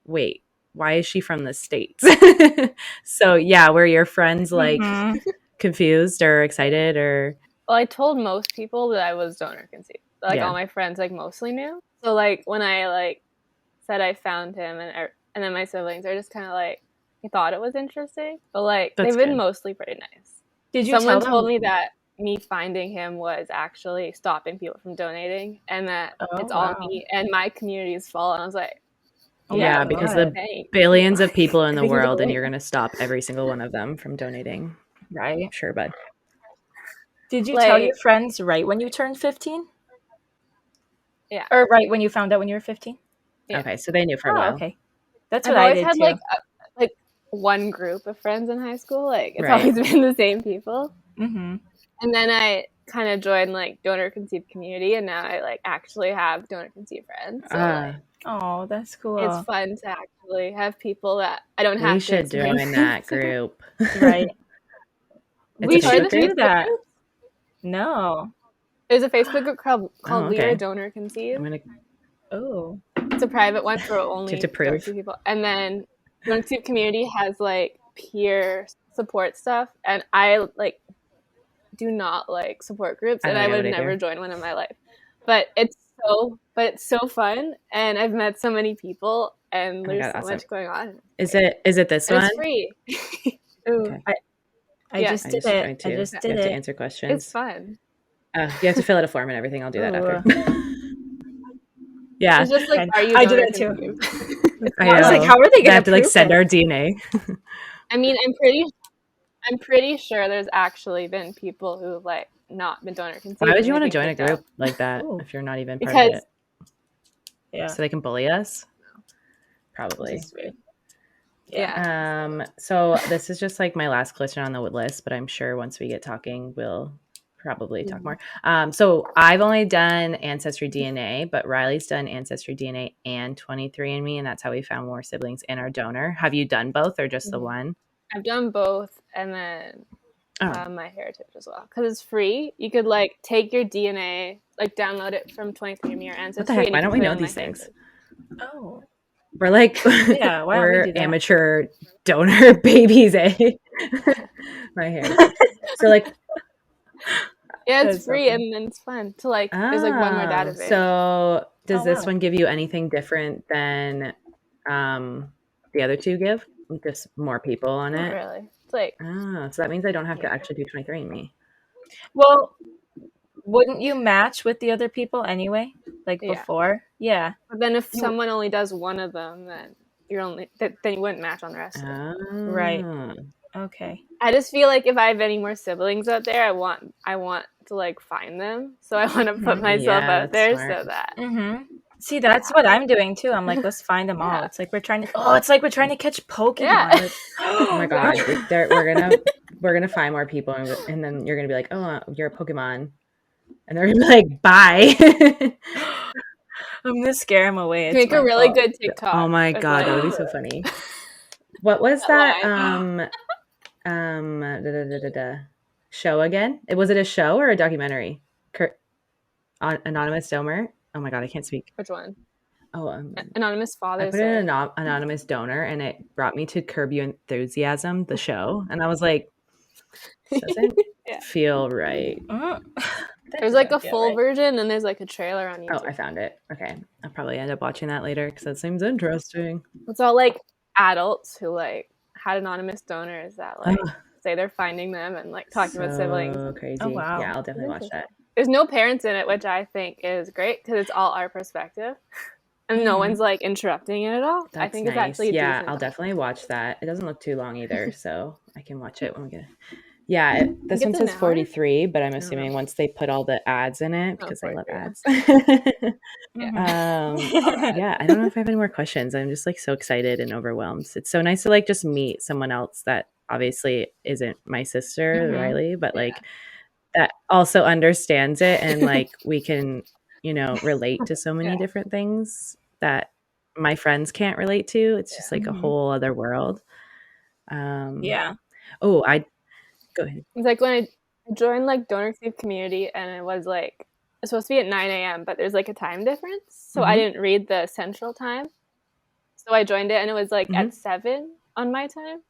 "Wait, why is she from the States?" So yeah, were your friends like Mhm. confused or excited or Well, I told most people that I was donor conceived. Like yeah, all my friends like mostly knew. So like when I like said I found him, and then my siblings are just kind of like, I thought it was interesting, but like That's they've been good. mostly pretty nice. Did you Someone tell told them? me that me finding him was actually stopping people from donating, and that Oh, it's all wow. me and my community is full. And I was like, Oh my Yeah, yeah, because God. the thank billions you. of people in the I world, and know, you're going to stop every single one of them from donating. right? Sure, bud. Did you tell your Like, friends right when you turned 15? yeah, Or right when you found out when you were 15? yeah. Okay, so they knew for a Oh, while. okay. That's what I've I always did had too. like one group of friends in high school. Like it's Right. always been the same people. Mm-hmm. And then I kind of joined like donor conceived community, and now I like actually have donor conceived friends. So like Oh, that's it's cool. fun to actually have people that I don't We have to should explain join things that to. group. Right. It's We a Part of should Facebook the group? do Facebook that. group. No. There's a Facebook group called Oh, We Are okay. Donor I'm Conceived. going Oh. It's a private one for to only donor prove. conceived people. And then donor conceived community has like peer support stuff, and I like do not like support groups, I and don't I get would it have never either. joined one in my life. But it's so fun, and I've met so many people, and Oh my there's God, so awesome. much going on. Is it this And one? it's free. Ooh, Okay. I yeah, just I did just it. joined I too. just yeah, You did have to it. answer it's questions. fun. You have to fill out a form and everything. I'll do that after. Ooh. Yeah, It's just like, I, are you I did donor that too. conceived? It's I I was like, know. fun. how are they I gonna have to like prove send it? our DNA. I mean, I'm pretty sure there's actually been people who've like not been donor Why conceived would and you they've want to been join a kicked out group like that Ooh. if you're not even part of because it? Yeah. So they can bully us? It's Probably. just weird. yeah. So this is just like my last question on the list, but I'm sure once we get talking, we'll probably talk more. So I've only done Ancestry DNA, but Riley's done Ancestry DNA and 23andMe, and that's how we found more siblings in our donor. Have you done both or just the one? I've done both, and then Oh, my heritage as well, because it's free. You could like take your DNA, like download it from 23andMe or what the Ancestry, heck? and Why you don't can we put it know on my these things? heritage. Oh. We're like, Yeah, why don't we we're do that? amateur donor babies, eh? My heritage. So like, Yeah, it's That's so free, funny. and it's fun to like. There's like one more database. so does Oh, this wow. one give you anything different than the other two give? Just more people on Not it? really. It's like Oh, so that means I don't have to yeah, actually do 23andMe. Well, wouldn't you match with the other people anyway? Like yeah. before? Yeah. But then if You someone only does one of them, then then you wouldn't match on the rest of them. right. Oh, Okay. I just feel like if I have any more siblings out there, I want to like find them. So I want to put myself yeah, out that's there smart. so that Mm-hmm. See, that's what I'm doing too. I'm like, let's find them all. yeah, It's like we're trying to. Oh, it's like we're trying to catch Pokemon. yeah. Like, Oh my god, Exactly. we're gonna find more people, and then you're gonna be like, oh, you're a Pokemon, and they're gonna be like, bye. I'm gonna scare him away. It's Make a my really fault. good TikTok. Oh my With, god, like, that would be so funny. What was that? line. Da, da, da, da, da. Show again? Was it a show or a documentary? Anonymous Donor. Oh my god, I can't speak. Which one? Oh, Anonymous I Father's put in Day. an anonymous donor, and it brought me to Curb Your Enthusiasm, the show, and I was like, this doesn't Yeah. feel right. That There's like a doesn't feel full right. version, and there's like a trailer on Oh, YouTube. I found it. Okay, I'll probably end up watching that later because that seems interesting. It's all like adults who like had anonymous donors that like Oh, say they're finding them and like talking about siblings. so crazy. Oh, wow. Yeah, I'll definitely watch that. There's no parents in it, which I think is great because it's all our perspective, and no one's like interrupting it at all. I That's think it's nice. actually a Yeah, decent I'll doc. definitely watch that. It doesn't look too long either, so I can watch it when we get it. Yeah, this It's one an says hour? 43, but I'm I don't assuming know. once they put all the ads in it, Oh, because I love 43. ads. Mhm. Yeah, I don't know if I have any more questions. I'm just like so excited and overwhelmed. It's so nice to like just meet someone else that obviously isn't my sister, Mhm. Riley, but like that also understands it, and like we can, relate to so many Yeah. different things that my friends can't relate to. It's just like a Mhm. whole other world. Yeah. Oh, I go ahead. It's like when I joined like donor conceived community, and it was like it's supposed to be at 9 a.m., but there's like a time difference, so I didn't read the central time. So I joined it, and it was like at 7 on my time,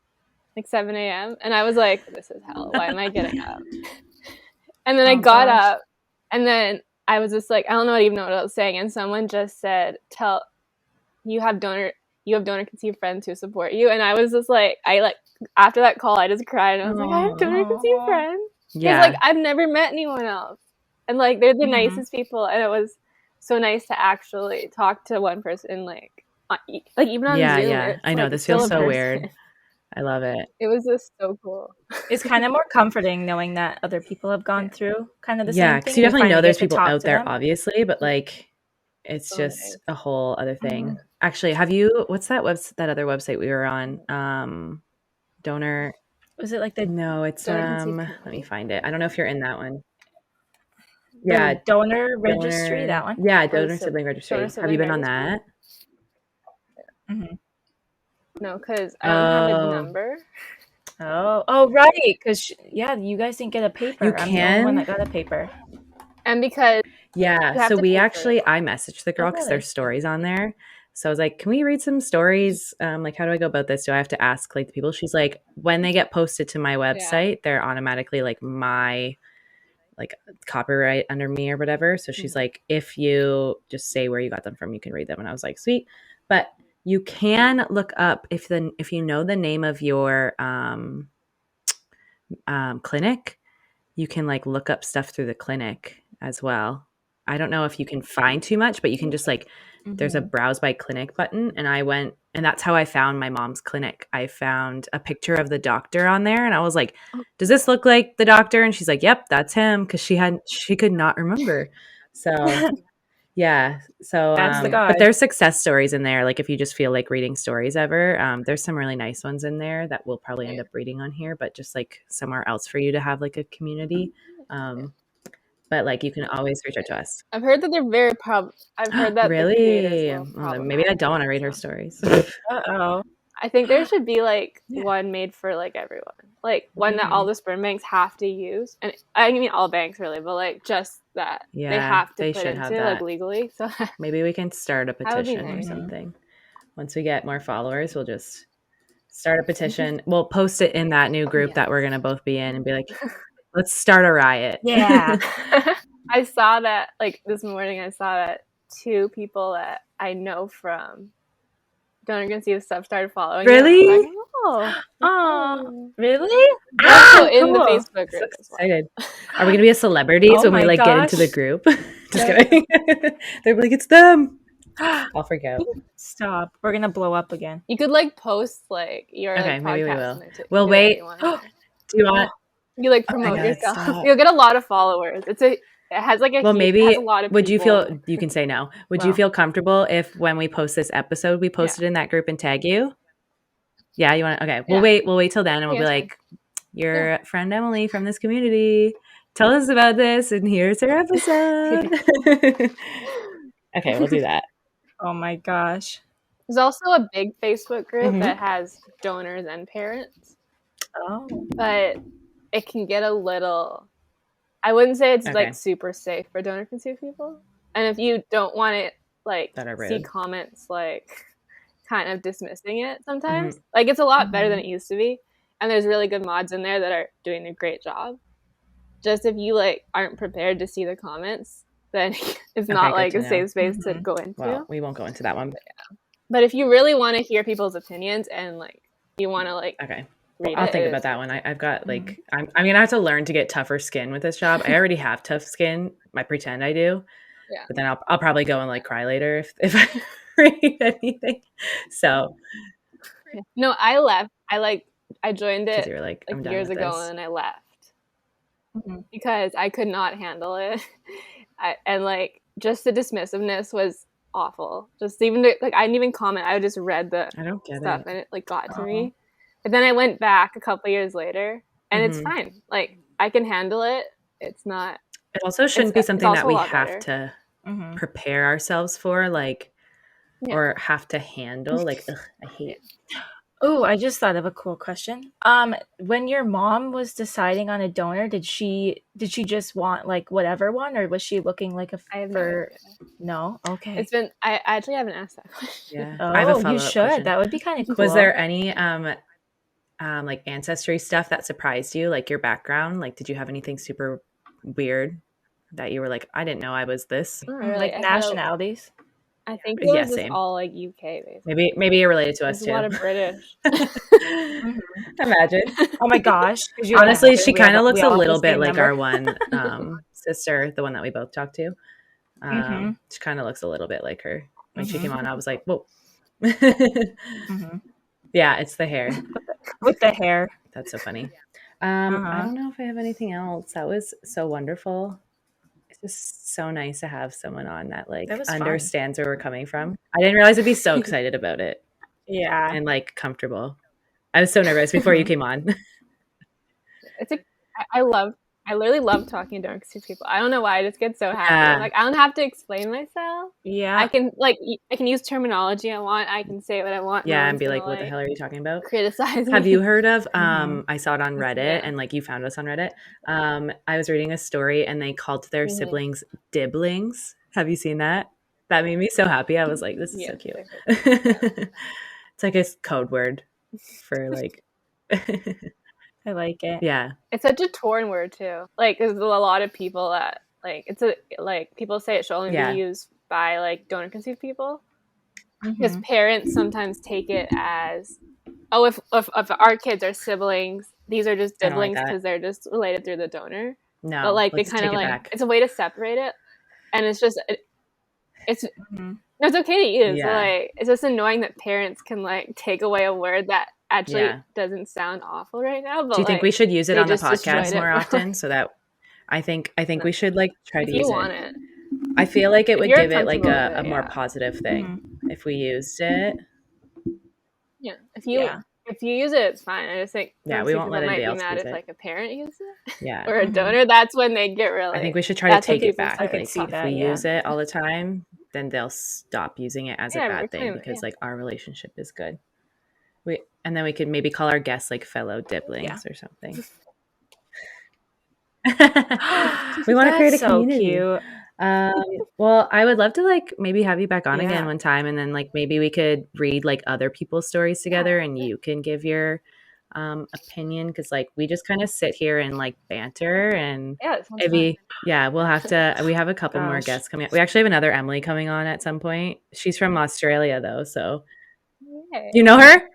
like 7 a.m., and I was like, "This is hell. Why am I getting up?" And then I Oh, got gosh. up, and then I was just like, I don't know even know what I was saying, and someone just said, you have donor conceived friends who support you. And I was just like, after that call, I just cried and I was like, I have donor conceived friends. Because like I've never met anyone else, and like they're the nicest people, and it was so nice to actually talk to one person, like even on Zoom. Yeah, I know, like, this feels so weird. I love it. It was just so cool. It's kind of more comforting knowing that other people have gone through kind of the same thing. Because you definitely know there's people out there, obviously, but like it's So just nice. a whole other thing. Actually, have you? What's that that other website we were on? Donor. Was it like the? No, it's let me find it. I don't know if you're in that one. Yeah, the donor registry. That one. Yeah, donor sibling registry. Donor sibling have you been registry? on that? No, because I don't have a number. Oh, right. Because you guys didn't get a paper. You I'm the only one that got a paper. And because so we actually, I messaged the girl because there's stories on there. So I was like, can we read some stories? Like, how do I go about this? Do I have to ask like the people? She's like, when they get posted to my website, they're automatically like my like copyright under me or whatever. So she's like, if you just say where you got them from, you can read them. And I was like, sweet. But you can look up if you know the name of your clinic, you can like look up stuff through the clinic as well. I don't know if you can find too much, but you can just like, there's a browse by clinic button. And I went, and that's how I found my mom's clinic. I found a picture of the doctor on there and I was like, does this look like the doctor? And she's like, yep, that's him. Cause she could not remember. So yeah. So, that's the guy. But there's success stories in there. Like if you just feel like reading stories ever, there's some really nice ones in there that we'll probably end up reading on here, but just like somewhere else for you to have like a community. But like you can always reach out to us. I've heard that they're very I've heard that really? the creators will maybe I don't want to read her stories. Uh-oh. I think there should be like one made for like everyone, like one that all the sperm banks have to use, and I mean all banks really, but like just that they have to put into like legally. So maybe we can start a petition or something. Once we get more followers, we'll just start a petition. We'll post it in that new group that we're gonna both be in, and be like, let's start a riot. Yeah. I saw that like this morning. I saw that 2 people that I know from Donor Conceived stuff started following. Really? Like, oh, really? Also in the Facebook group. So excited. Are we gonna be a celebrities when we like get into the group? Just kidding. They're like, it's them. I'll freak out. Stop. We're gonna blow up again. You could like post like your okay, like, maybe we podcast will. We'll wait. Do you want? You like promote yourself. You'll get a lot of followers. It has like a maybe it has a lot of would people. You feel you can say no. Would you feel comfortable if when we post this episode we post it in that group and tag you? Yeah, you want to? Okay, we'll wait till then and we'll be like, your friend Emily from this community, tell us about this and here's her episode. Okay, we'll do that. Oh my gosh. There's also a big Facebook group that has donors and parents. Oh. But it can get a little, I wouldn't say it's like super safe for donor conceived people. And if you don't want to like see comments like kind of dismissing it sometimes, like it's a lot better than it used to be. And there's really good mods in there that are doing a great job. Just if you like aren't prepared to see the comments, then it's not like a safe space to go into. Well, we won't go into that one. But if you really want to hear people's opinions and like you want to like I'll think about that one. I've got like I'm gonna have to learn to get tougher skin with this job. I already have tough skin. I pretend I do, but then I'll probably go and like cry later if I read anything. So no, I left. I joined it you were like years ago, and I left because I could not handle it. And like just the dismissiveness was awful. Just even like I didn't even comment. I just read the stuff and it like got to me. But then I went back a couple years later and it's fine. Like I can handle it. It's not. It also shouldn't be something that we have to prepare ourselves for, like, or have to handle. Like, I hate it. Oh, I just thought of a cool question. When your mom was deciding on a donor, did she just want like whatever one, or was she looking like no? Okay. It's been. I actually haven't asked that question. Yeah. I have a follow-up question. That would be kind of cool. Was there any like ancestry stuff that surprised you, like your background? Like, did you have anything super weird that you were like, I didn't know I was this? Like nationalities? I think it Yeah, was just same. all like UK basically. Maybe you're related to us There's a too. lot of British. Mhm. Imagine. Oh my gosh. Could you Honestly, imagine? she kind of We looks a all have the little bit same like number. our one sister, the one that we both talked to. Mm-hmm. She kind of looks a little bit like her. When she came Mm-hmm. on, I was like, whoa. Mm-hmm. Yeah, it's the hair. With the hair. That's so funny. I Uh-huh. don't know if I have anything else. That was so wonderful. It's just so nice to have someone on that That like was fun. understands where we're coming from. I didn't realize I'd be so excited about it Yeah. and like comfortable. I was so nervous before you came on. It's a I literally love talking to dark people. I don't know why. I just get so happy. I'm Yeah. like, I don't have to explain myself. Yeah. I can I can use terminology I want. I can say what I want. Yeah, No and one's be gonna like, what the hell are you talking about? criticize Have me. you heard of Mhm. I saw it on Reddit and like you found us on Reddit. I was reading a story and they called their siblings Diblings. Have you seen that? That made me so happy. I was like, this is so Yes, cute. I've heard that. It's like a code word for like I like it. yeah. It's such a torn word too. Like, there's a lot of people that like it's a like people say it should only Yeah. be used by like donor conceived people because Mhm. parents sometimes take it as, oh, if our kids are siblings, these are just I don't like siblings that. because they're just related through the donor. But No, like they let's kind of take it like back. it's a way to separate it, and it's just it's Mhm. no, it's okay to use. Yeah. Like it's just annoying that parents can like take away a word that actually Yeah. doesn't sound awful right now, but Do you think we like should use it they on the just destroyed podcast it more for often so that I think we should like try if to you use it. want it. I feel like it If would you're give it like comfortable with a it, more yeah. positive thing Mhm. if we used it. Yeah. Yeah. If you use it, it's fine. I just think Yeah, some we won't people let might anybody be else mad use if it. like a parent uses it Yeah. or a Mhm. donor. That's when they get I think really. we should try to That's when take it people back. I start. could Like see if that, we yeah. use it all the time, then they'll stop using it as a Yeah, bad thing reclaim it. because Yeah. like our relationship is good. And then we could maybe call our guests like fellow Yeah. Diblings or something. We want to create That's a so community. cute. Well, I would love to like maybe have you back on again Yeah. one time, and then like maybe we could read like other people's stories together, and you can give your opinion because like we just kind of sit here and like banter, and Yeah, it sounds fun. maybe yeah, we'll have to. We have a couple more Gosh. guests coming up. We actually have another Emily coming on at some point. She's from Australia though, so Yay. do you know her?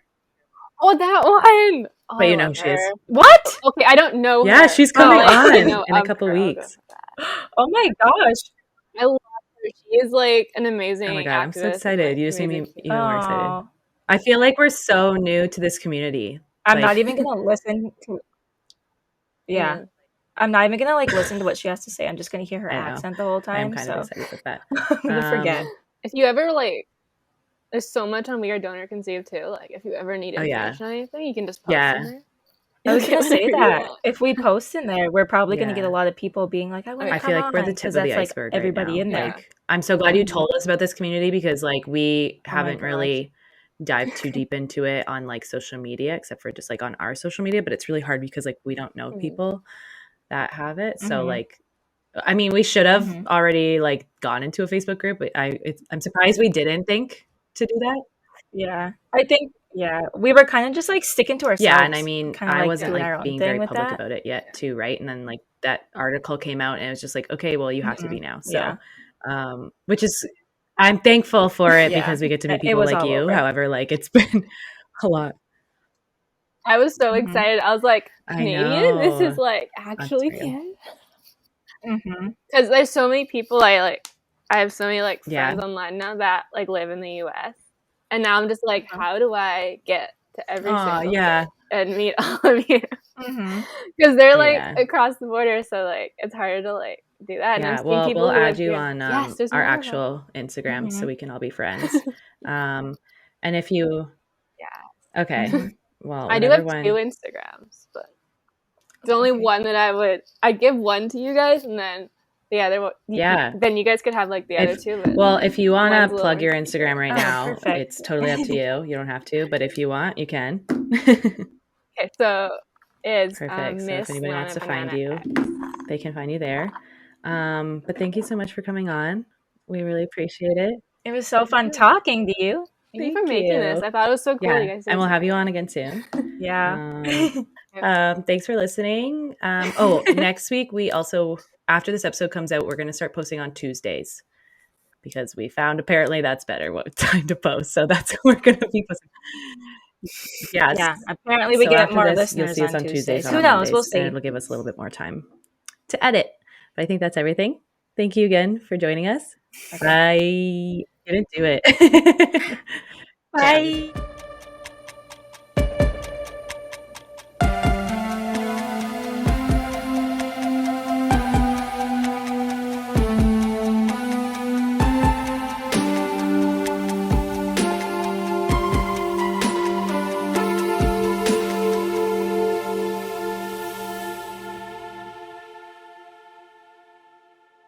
Oh, that one. Oh, But I you know love who she is. her. What? Okay, I don't know Yeah, her, she's but coming Oh. like I on know in a of couple her. I'll go weeks. for that. Oh my gosh. I love her. She is like an amazing Oh my god, I'm so activist and excited. like You just made me amazing even more excited. Oh. I feel like we're so new to this community. I'm Like not even gonna listen to Yeah. Mhm. I'm not even gonna like listen to what she has to say. I'm just gonna hear her I know. accent the whole I am time. kind of So excited about that. I'm gonna forget. If you ever like, there's so much on We Are Donor Conceived too. Like, if you ever need Oh yeah. information on anything, you can just post Yeah. in there. I was You'll gonna get say whatever you that want. if we post in there, we're probably gonna get a Yeah. lot of people being like, "I want Okay. to I come feel like we're the on," tip because of the that's like iceberg right everybody now. in there. Like I'm so glad you Mhm. told us about this community because like we Oh my haven't gosh. really dived too deep into it on like social media except for just like on our social media, but it's really hard because like we don't know Mhm. people that have it. So Mhm. like I mean, we should have Mhm. already like gone into a Facebook group, but I'm surprised we didn't think to do that. Yeah. I think we were kind of just like sticking to Yeah, and I ourselves, mean, kind of I like wasn't doing our like own being thing very with public that. about it yet, too, right? And then like that article came out, and it was just like, okay, well, you have to Mhm. be now. Yeah. So, which is, I'm thankful for it Yeah. because we get to meet It people was like all you. over. However, like it's been a lot. I was so Mhm. excited. I was like, I Canadian? This is know. like actually Ontario. Canada? Mhm. Because there's so many people I have so many like Yeah. friends online now that like live in the US. And now I'm just like, Mhm. how do I get to every Oh, single yeah. state and meet all of you? Mhm. Because they're like Yeah. across the border, so like it's harder to like do that. And I'm Yeah. seeing Well, people we'll who add live you here. And, on yes, there's our more of them. actual Instagram so Mhm. we can all be friends. And if you, Yeah. okay, Mhm. well, I do whenever have two one, Instagrams, but the only Okay. one that I'd give one to you guys, and then the other one, yeah. then you guys could have like the other two. But If you want one's to a little plug more your secret. Instagram right Oh, now, perfect. it's totally up to you. You don't have to, but if you want, you can. Okay, so it's Perfect. So if Miss anybody wants Lana to find Banana you, X. they can find you there. But thank you so much for coming on. We really appreciate it. It was so fun talking to you. Thank you for Thank making you. this. I thought it was so cool. Yeah, You guys did and we'll have you on something. again soon. Yeah. Thanks for listening. Oh, next week we also, after this episode comes out, we're going to start posting on Tuesdays. because we found apparently that's better what time to post. So that's we're going to be posting. Yes. Yeah, apparently we So get after more this, you'll listeners see us on on Tuesdays, Tuesdays. not Who on knows? We'll Mondays, and see. it'll give us a little bit more time to edit. But I think that's everything. Thank you again for joining us. Okay. Bye. Didn't do it. Bye.